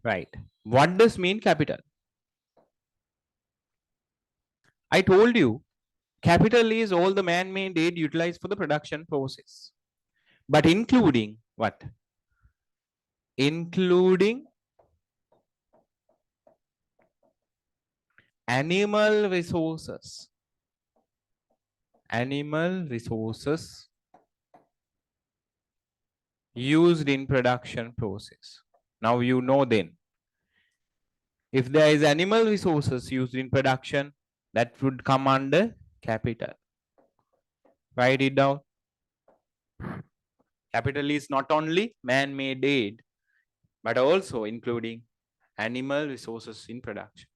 Right. What does mean capital? I told you capital is all the man-made aid utilized for the production process, but including what? Including animal resources. Animal resources used in production process. Now you know then, if there is animal resources used in production, that would come under capital. Write it down. Capital is not only man-made aid, but also including animal resources in production.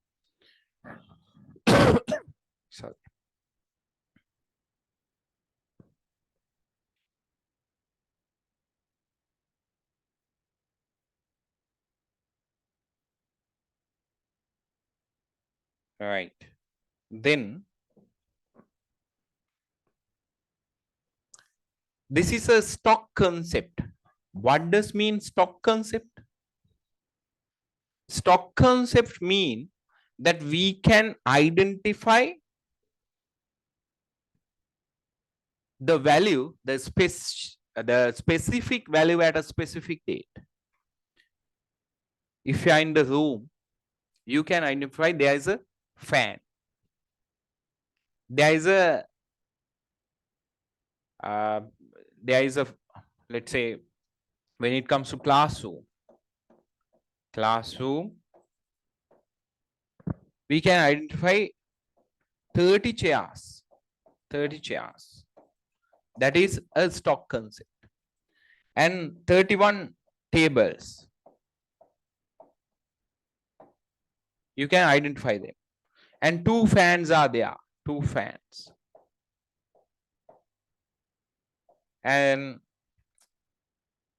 Sorry. Right. Then this is a stock concept. What does mean stock concept? Stock concept mean that we can identify the value, the specific value at a specific date. If you are in the room, you can identify there is a fan. There is a let's say when it comes to classroom, we can identify 30 chairs. That is a stock concept. And 31 tables. You can identify them. And 2 fans are there. 2 fans. And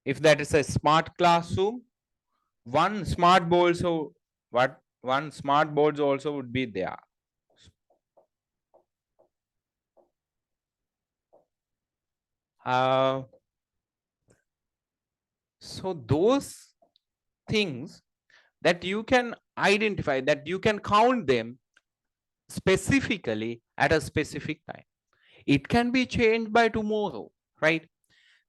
if that is a smart classroom, one smart board also would be there. So those things that you can identify, that you can count them specifically at a specific time. It can be changed by tomorrow, right?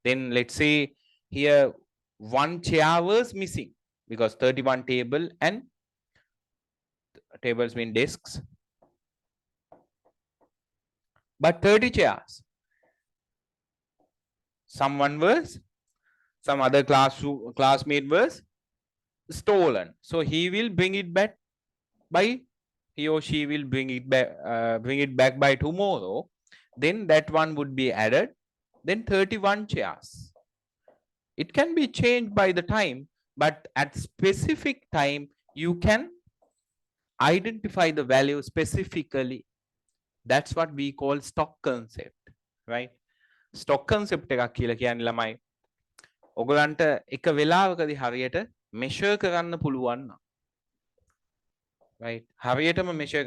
Then let's say here 1 chair was missing because 31 table and tables mean desks, but 30 chairs. Some other classmate was stolen, so he will bring it back by, he or she will bring it back by tomorrow. Then that one would be added. Then 31 chairs. It can be changed by the time, but at specific time you can identify the value specifically. That's what we call stock concept, right? Stock concept එකක් කියලා කියන්නේ ළමයි ඔයගලන්ට එක වෙලාවකදී හරියට measure කරන්න පුළුවන් නම්, right? හරියටම measure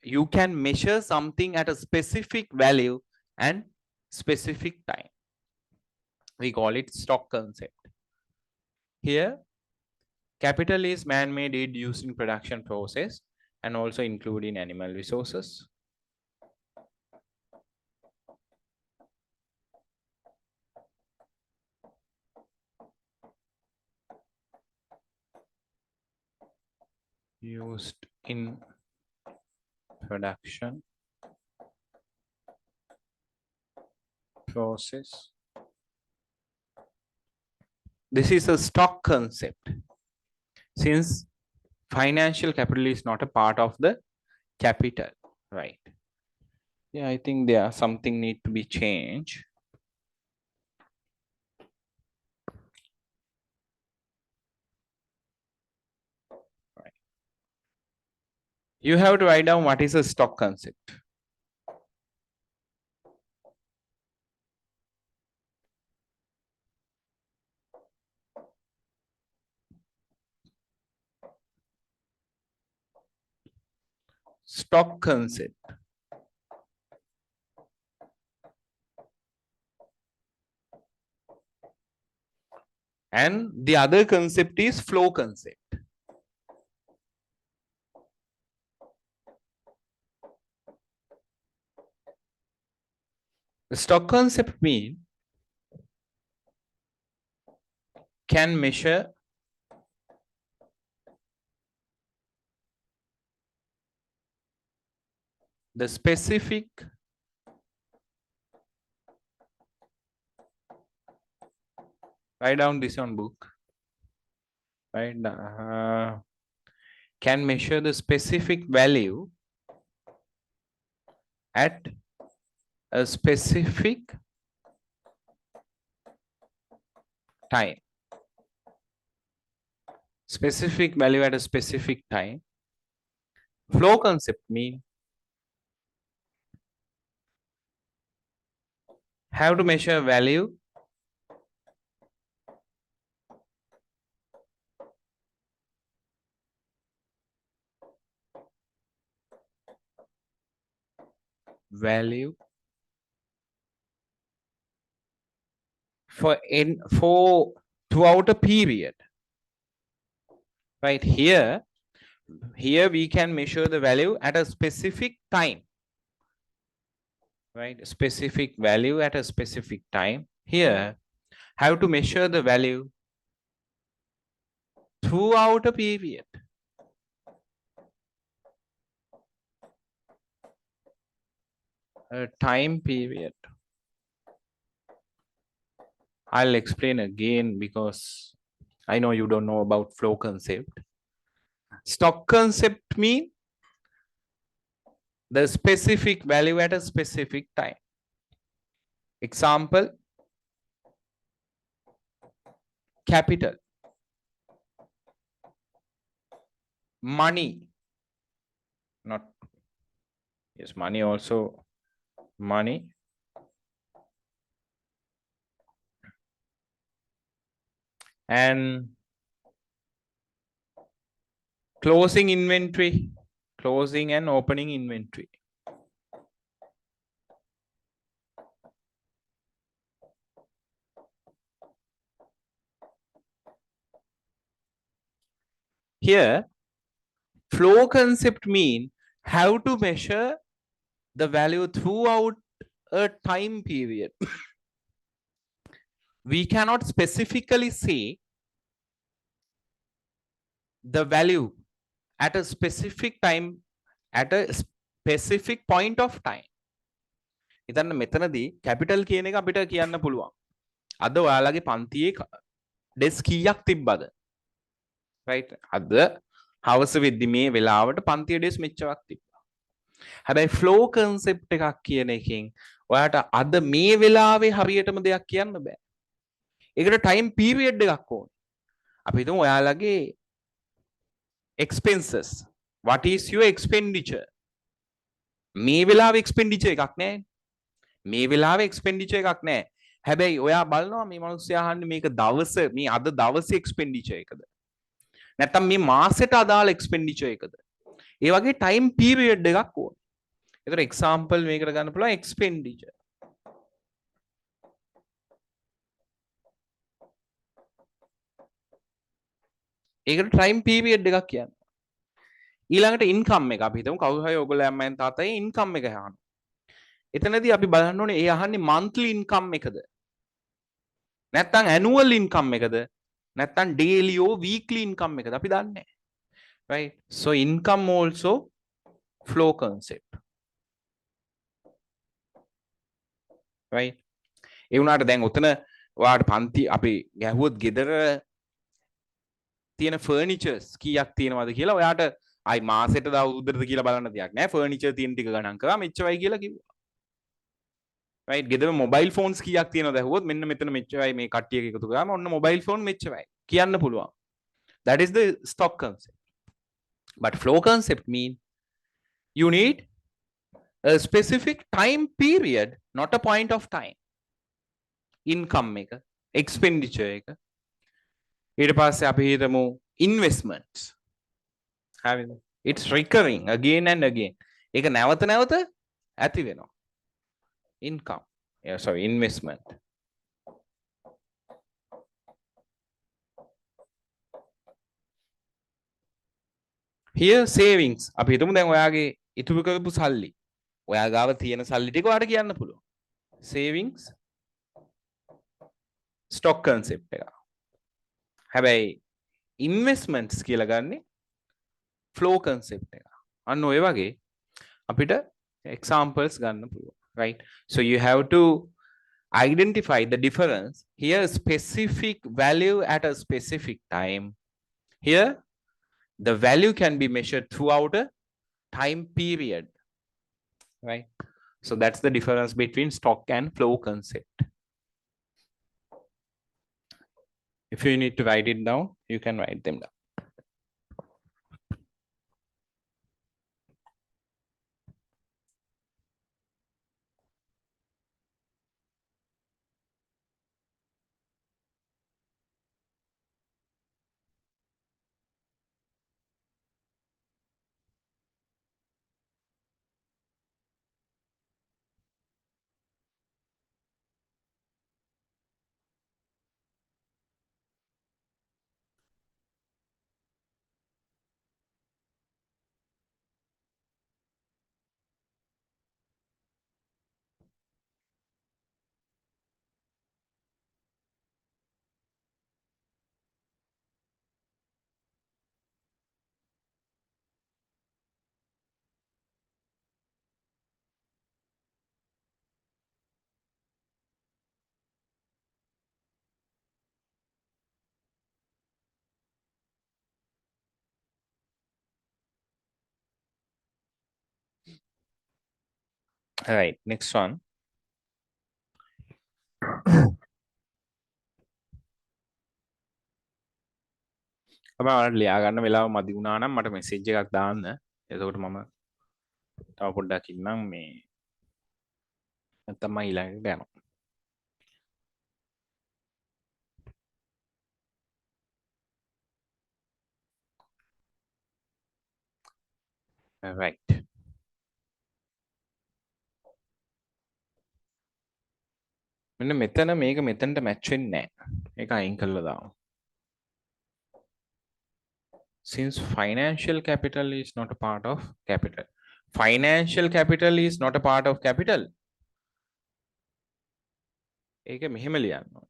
you can measure something at a specific value and specific time. We call it stock concept. Here capital is man-made aid used in production process and also including animal resources. Used in production process. This is a stock concept. Since financial capital is not a part of the capital, right? Yeah, I think there something need to be changed. Right. You have to write down what is a stock concept. Stock concept. And the other concept is flow concept. The stock concept means can measure the specific write down this on book, right? Can measure the specific value at a specific time. Specific value at a specific time. Flow concept mean have to measure value for throughout a period, right? Here we can measure the value at a specific time, right? Specific value at a specific time. Here have to measure the value throughout a period. A time period. I'll explain again because I know you don't know about flow concept. Stock concept mean the specific value at a specific time. Example, capital, money, not, yes, money also, money, and closing inventory, closing and opening inventory. Here, flow concept mean how to measure the value throughout a time period. We cannot specifically say the value at a specific time, at a specific point of time. ඉතින් මෙතනදී capital කියන එක අපිට කියන්න පුළුවන්. අද ඔයාලගේ පන්තියේ ඩෙස්ක් කීයක් තිබ්බද? right? අද හවස වෙද්දි මේ වෙලාවට පන්තියේ ඩෙස්ක් මෙච්චරක් තිබ්බා. හැබැයි flow concept එකක් කියන එකෙන් ඔයාට අද මේ වෙලාවේ හරියටම දෙයක් කියන්න බෑ. ඒකට time period එකක් ඕනේ. අපි හිතමු ඔයාලගේ expenses. What is your expenditure? මේ වෙලාවේ expenditure එකක් නැහැ. මේ වෙලාවේ expenditure එකක් නැහැ. හැබැයි ඔයා බලනවා මේ මිනිස්සයා අහන්නේ මේක දවස මේ අද දවසේ expenditure එකද? නැත්නම් මේ මාසෙට අදාළ expenditure එකද? ඒ වගේ time period එකක් ඕනේ. ඒතර example මේකට ගන්න පුළුවන් expenditure. ඒකට time period එකක් කියන්නේ. ඊළඟට income එක අපි හිතමු කවුරු හරි ඔයගොල්ලෝ අම්මෙන් තාත්තයි income එක අහනවා. එතනදී අපි බලන්න ඕනේ ඒ අහන්නේ monthly income එකද? නැත්නම් annual income එකද? නැත්නම් daily or weekly income එකද? අපි දන්නේ නැහැ. Right? So income also flow concept. Right? ඒ වුණාට දැන් උතන ඔයාට පන්ති අපි ගැහුවොත් ගෙදර තියෙන furnitures කීයක් තියෙනවද කියලා ඔයාට අයි මාසෙට දවසුද්දට කියලා බලන්න දෙයක් නෑ. furniture තියෙන ටික ගණන් කරා මෙච්චරයි කියලා කිව්වා. right? ගෙදර mobile phones කීයක් තියෙනවද ඇහුවොත් මෙන්න මෙතන මෙච්චරයි මේ කට්ටියක එකතු කරාම ඔන්න mobile phone මෙච්චරයි කියන්න පුළුවන්. That is the stock concept. But flow concept mean you need a specific time period, not a point of time. Income එක, expenditure එක. ඊට පස්සේ අපි හිතමු investments. හරිද? It's recurring again and again. ඒක නැවත නැවත ඇති වෙනවා. Income. Yeah, sorry, investment. here savings අපි හිතමු දැන් ඔයාගේ ඉතුරු කරපු සල්ලි ඔයා ගාව තියෙන සල්ලි ටික ඔයාට කියන්න පුළුවන් savings stock concept එක හැබැයි investments කියලා ගන්නේ flow concept එක අන්න ඔය වගේ අපිට examples ගන්න පුළුවන් right so you have to identify the difference here specific value at a specific time here the value can be measured throughout a time period right so that's the difference between stock and flow concept if you need to write it down you can write them down all right next one ඔයාලට ලියා ගන්න වෙලාව මදි වුණා නම් මට message එකක් දාන්න. එතකොට මම තව පොඩ්ඩක් ඉන්නම් මේ නැත්තම් මම ඊළඟට යනවා. right මෙන්න මෙතන මේක මෙතනට මැච් වෙන්නේ නැහැ. ඒක අයින් කරලා දාමු. Since financial capital is not a part of capital. Financial capital is not a part of capital. ඒක මෙහෙම ලියන්න ඕනේ.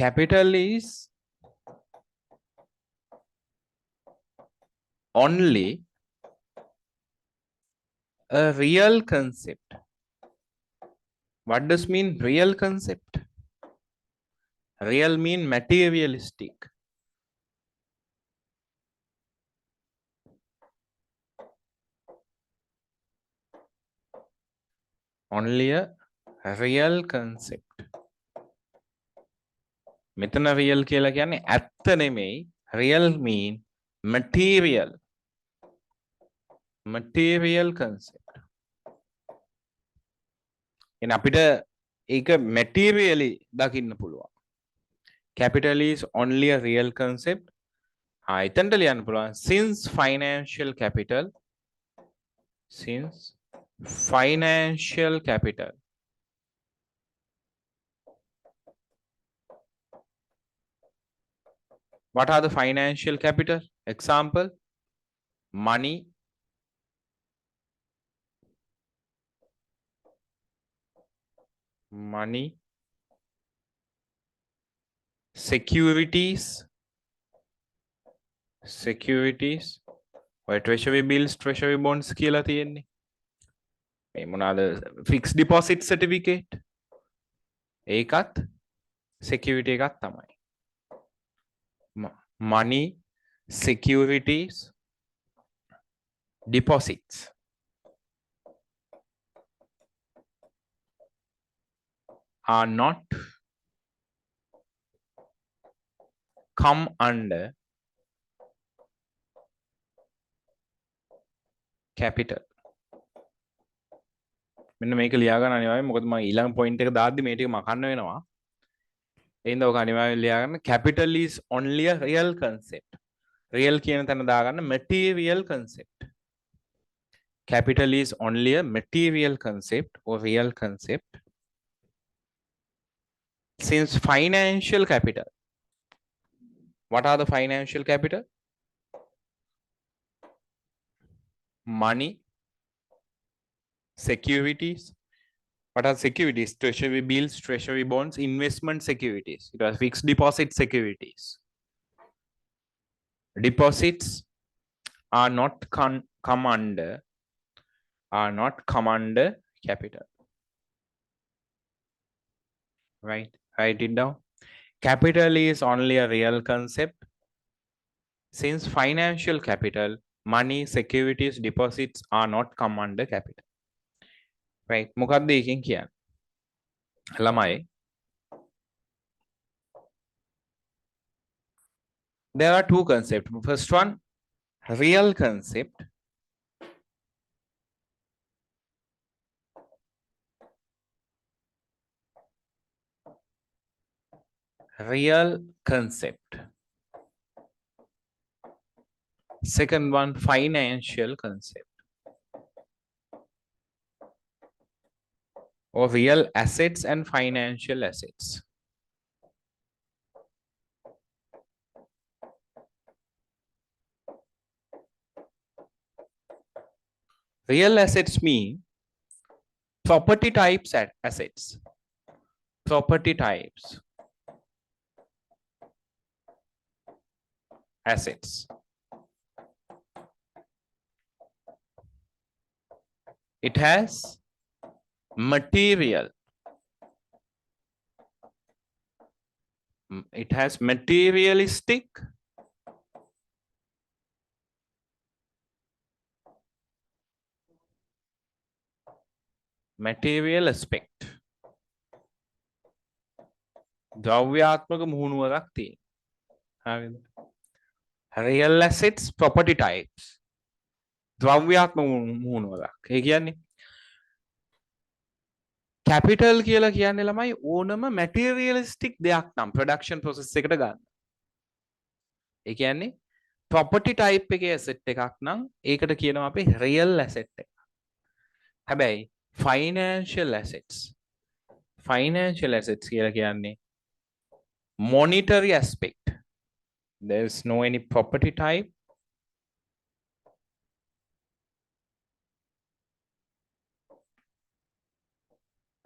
Capital is only a real concept. What does mean real concept? Real mean materialistic. Only a real concept. මෙතන real කියලා කියන්නේ ඇත්ත නෙමෙයි. Real mean material. Material concept. එන අපිට ඒක materially දකින්න පුළුවන්. Capital is only a real concept. එතනට ලියන්න පුළුවන් since financial capital what are the financial capital example money securities ඔය treasury bills treasury bonds කියලා තියෙන්නේ මේ මොනවාද fixed deposit certificate ඒකත් security එකක් තමයි money securities deposits are not come under capital මෙන්න මේක ලියා ගන්න අනිවාර්යයෙන් මොකද මම ඊළඟ පොයින්ට් එක දාද්දි මේ ටික මකන්න වෙනවා එහෙනම් ඔක අනිවාර්යයෙන් ලියා ගන්න capital is only a real concept real කියන තැන දාගන්න material concept capital is only a material concept or real concept Since financial capital, what are the financial capital? Money, securities. What are securities? Treasury bills, treasury bonds, investment securities. It was fixed deposit securities. Deposits are not come under capital. Right? Write it down. Capital is only a real concept. Since financial capital, money, securities, deposits are not come under capital. Right? මොකක්ද එකෙන් කියන්නේ? ළමයි. There are two concepts. First one, real concept. Real concept. Second one, financial concept. Or real assets and financial assets. Real assets mean property types at assets. Property types. Assets. It has material. It has materialistic material aspect. ද්‍රව්‍යාත්මක මුහුණුවරක් තියෙන. හරිද? Real assets property types. ද්‍රව්‍යාත්මක මුහුණුවරක්. ඒ කියන්නේ capital කියලා කියන්නේ ළමයි ඕනම materialistic දෙයක් නම් production process එකට ගන්න. ඒ කියන්නේ property type එකේ asset එකක් නම් ඒකට කියනවා අපි real asset එක. හැබැයි financial assets කියලා කියන්නේ monetary aspect. There is no any property type.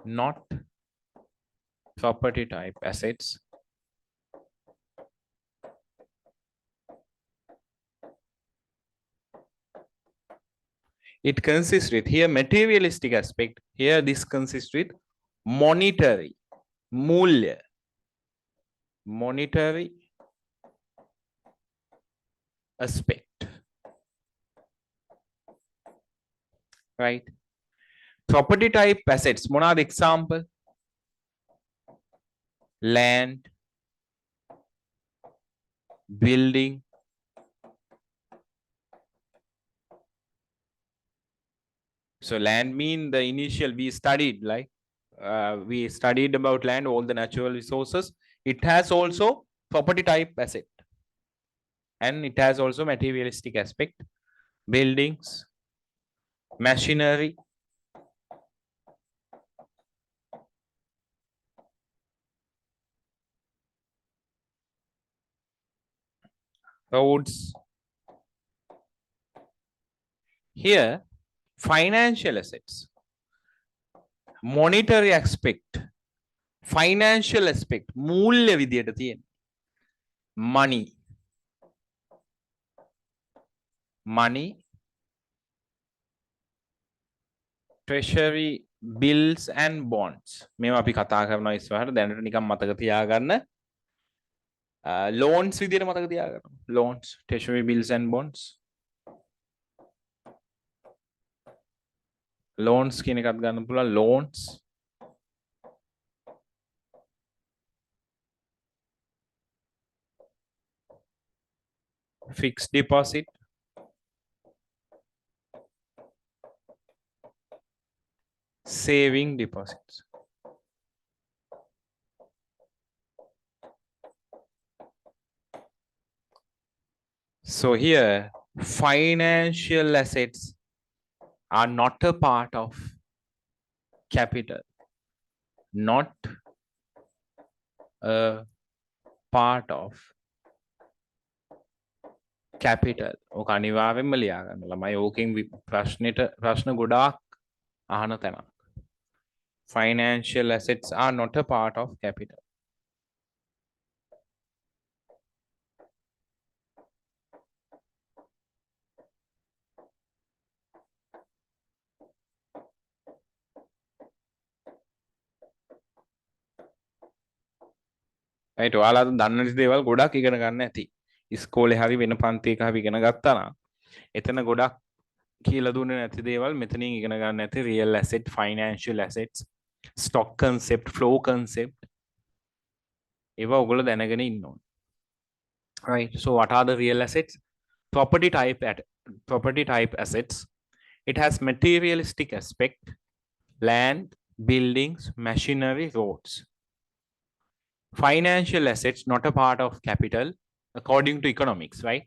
Not property type assets. It consists with here materialistic aspect. Here this consists with monetary, मूल्य, monetary aspect. Right? Property type assets. මොනවාද example? Land, building, so land mean the initial we studied, like we studied about land, all the natural resources. It has also property type asset, and it has also materialistic aspect. Buildings, machinery, roads. Here financial assets, monetary aspect, financial aspect, मूल्य විදියට තියෙන. money, treasury bills and bonds. මේවා අපි කතා කරනවා ඉස්සරහට, දැනට නිකන් මතක තියාගන්න. loans විදියට මතක තියාගන්න. loans, treasury bills and bonds. loans කියන එකත් ගන්න පුළුවන්. loans, fixed deposit, saving deposits. So here financial assets are not a part of capital. Not a part of capital. ඕක අනිවාර්යෙන්ම ලියා ගන්න. ළමයි ඕකෙන් ප්‍රශ්න ගොඩාක් අහන තැනක්. Financial assets are not a part of capital. right ඔයාලා දන්න නැති දේවල් ගොඩක් ඉගෙන ගන්න ඇති. ඉස්කෝලේ හරි වෙන පන්තියක හරි ඉගෙන ගත්තා නම් එතන ගොඩක් කියලා දුන්නේ නැති දේවල් මෙතනින් ඉගෙන ගන්න ඇති. real asset, financial assets, stock concept, flow concept ඒවා ඔයගොල්ලෝ දැනගෙන ඉන්න ඕනේ. right so what are the real assets? Property type assets. It has materialistic aspect: land, buildings, machinery, roads. Financial assets not a part of capital according to economics, right?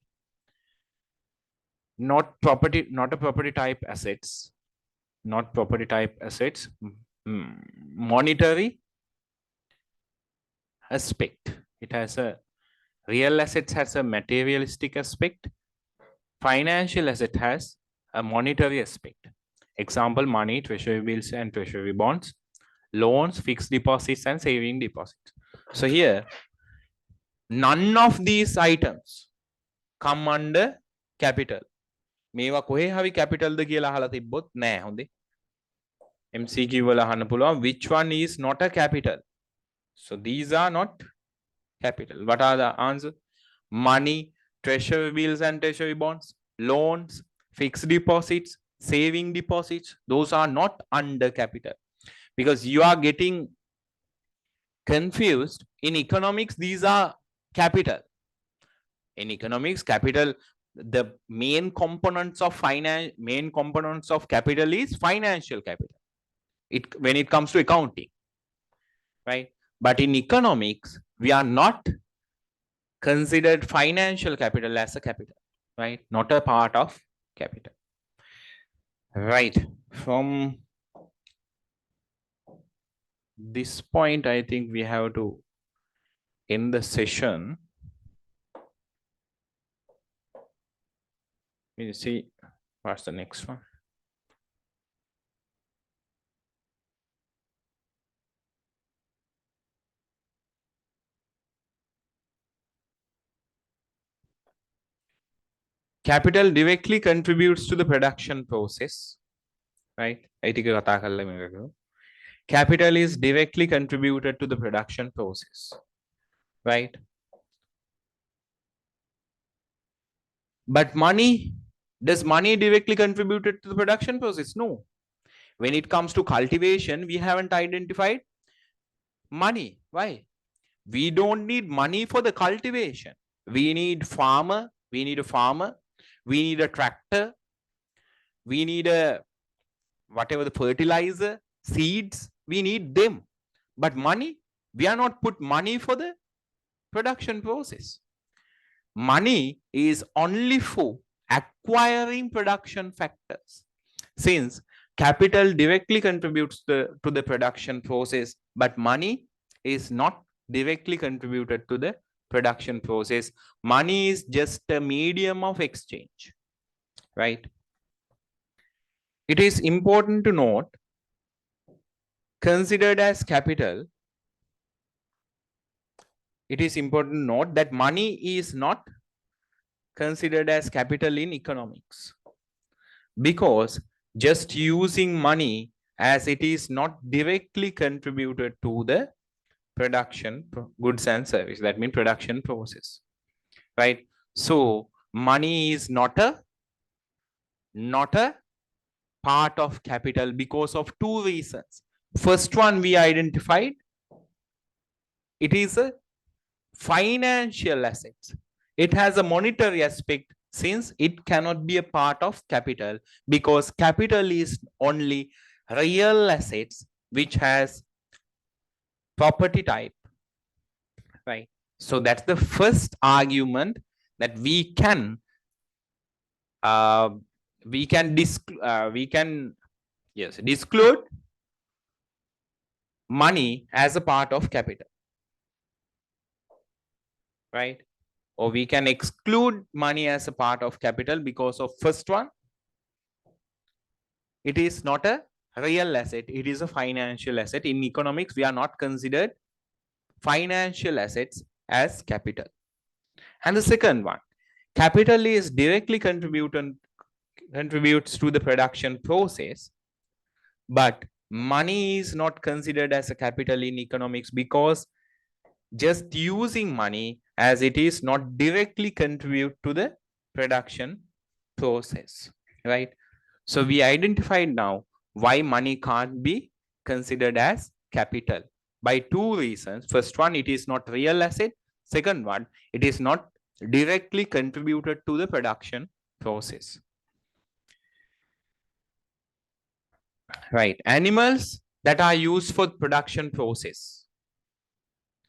Not a property type assets. Monetary aspect. It has a real assets has a materialistic aspect. Financial asset has a monetary aspect. Example: money, treasury bills and treasury bonds, loans, fixed deposits and saving deposits. So here none of these items come under capital. මේවා කොහේ හරි capital ද කියලා අහලා තිබ්බොත් නෑ හොඳේ. MCQ වල අහන්න පුළුවන් which one is not a capital. So these are not capital. What are the answer? Money, treasury bills and treasury bonds, loans, fixed deposits, saving deposits, those are not under capital. Because you are getting confused. In economics, these are capital. In economics, capital, the main components of capital is financial capital. When it comes to accounting, right? But in economics, we are not considered financial capital as a capital, right? Not a part of capital, right? From this point, I think we have to end the session. You see, what's the next one? Capital directly contributes to the production process, right? Capital is directly contributed to the production process, right? But does money directly contributed to the production process? No. When it comes to cultivation, we haven't identified money. Why? We don't need money for the cultivation. We need a farmer, we need a tractor, we need whatever the fertilizer, seeds, we need them. But money, we are not put money for the production process. Money is only for acquiring production factors. Since capital directly contributes to the production process, but money is not directly contributed to the production process. Money is just a medium of exchange, right? It is important to note, considered as capital, it is important to note that money is not considered as capital in economics, because just using money as it is not directly contributed to the production goods and service, that means production process, right? So money is not a part of capital because of two reasons. First one we identified, it is a financial assets. It has a monetary aspect, since it cannot be a part of capital, because capital is only real assets which has property type, right? So that's the first argument, that we can disclose money as a part of capital. right? Or we can exclude money as a part of capital because of first one, it is not a real asset, it is a financial asset. In economics, we are not considered financial assets as capital. And the second one, capital is directly contributes to the production process, but money is not considered as a capital in economics because just using money as it is not directly contribute to the production process, right? So we identified now why money can't be considered as capital by two reasons. First one, it is not real asset. Second one, it is not directly contributed to the production process. Right. Animals that are used for production process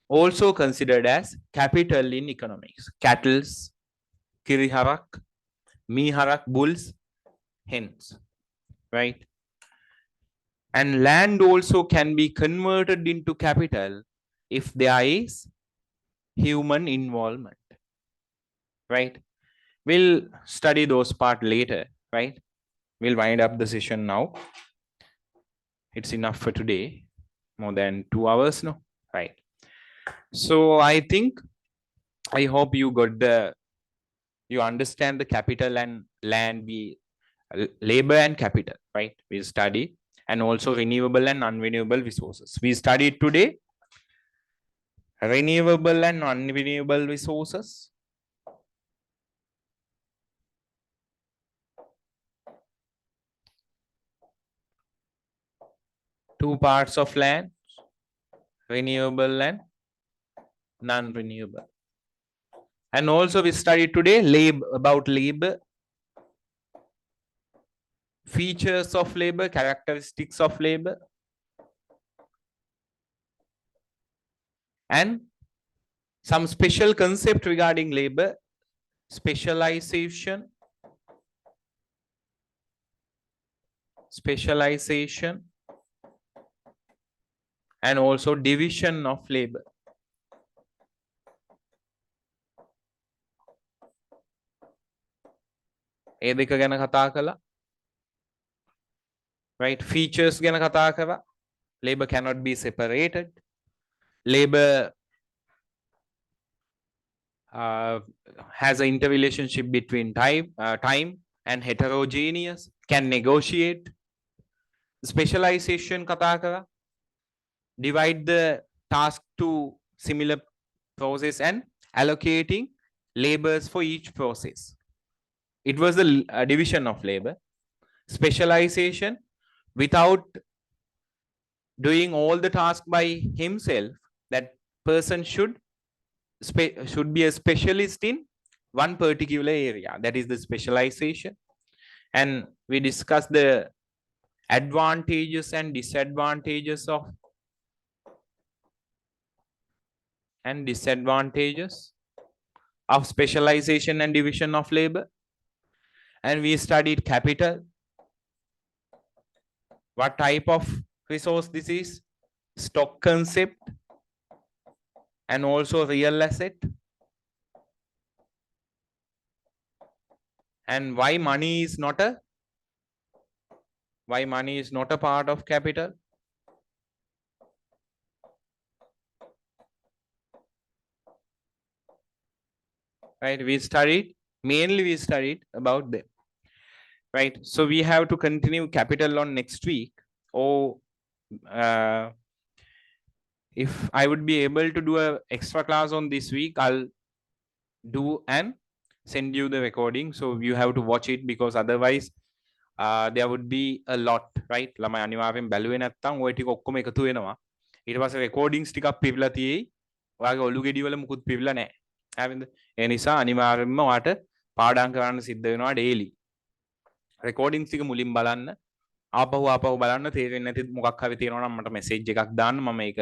also considered as capital in economics. Cattle, kiriharak, miharak, bulls, hens, right? And land also can be converted into capital if there is human involvement, right? We'll study those part later, right? We'll wind up the session now. It's enough for today, more than 2 hours, no? Right. So I think, I hope you understand the capital and land, labor and capital, right? We study, and also renewable and unrenewable resources. We studied today renewable and unrenewable resources. Two parts of land, renewable and non-renewable. And also we studied today about labor, features of labor, characteristics of labor, and some special concept regarding labor, specialization, and also division of labor. ඒ දෙක ගැන කතා කළා. Right, features ගැන කතා කරා. Labor cannot be separated. Labor has an interrelationship between time and heterogeneous, can negotiate. Specialization kata kara, divide the task to similar process and allocating labors for each process. It was the division of labor. Specialization, without doing all the task by himself, that person should be a specialist in one particular area. That is the specialization. And we discussed the advantages and disadvantages of specialization and division of labor. And we studied capital, what type of resource this is, stock concept, and also real asset, and why money is not a part of capital. Right, we studied about them. Right, so we have to continue capital on next week, or if I would be able to do an extra class on this week, I'll do and send you the recording, so you have to watch it, because otherwise there would be a lot, right? ළමයි අනිවාර්යෙන් බැලුවේ නැත්නම් ඔය ටික ඔක්කොම එකතු වෙනවා. ඊට පස්සේ recordings ටිකක් පිරලා තියෙයි. ඔයාගේ ඔලු ගෙඩි වල මුකුත් පිරලා නැහැ. හරිද? ඒ නිසා අනිවාර්යෙන්ම ඔයාට පාඩම් කරන්න සිද්ධ වෙනවා daily. recordings ටික මුලින් බලන්න. ආපහු බලන්න, තේරෙන්නේ නැති මොකක් හරි තියෙනවා නම් මට message එකක් දාන්න, මම ඒක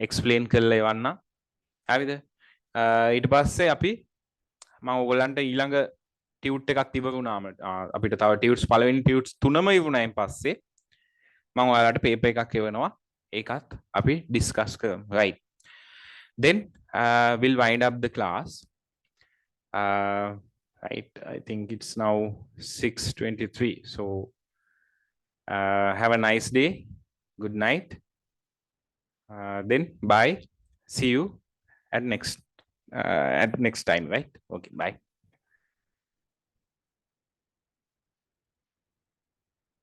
explain කරලා එවන්න. හරිද? ඊට පස්සේ අපි මම ඔයගලන්ට ඊළඟ ටියුට් එකක් ඉවරුණාම අපිට තව ටියුට්ස් පළවෙනි ටියුට්ස් තුනම ඉවරුණායින් පස්සේ මම ඔයාලට පේපර් එකක් එවනවා. ඒකත් අපි ඩිස්කස් කරමු. right, then we'll wind up the class. Right, I think it's now 6:23. So have a nice day. Good night. Then bye. See you at next time, right? Okay, bye.